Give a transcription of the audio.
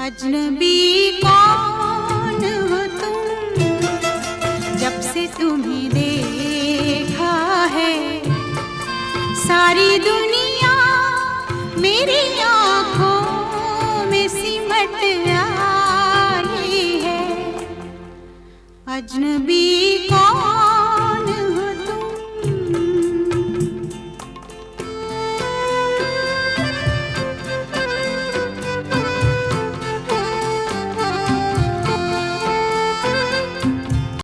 अजनबी कौन हो तुम, जब से तुम्हें देखा है सारी दुनिया मेरी आँखों में सिमट आई है। अजनबी कौन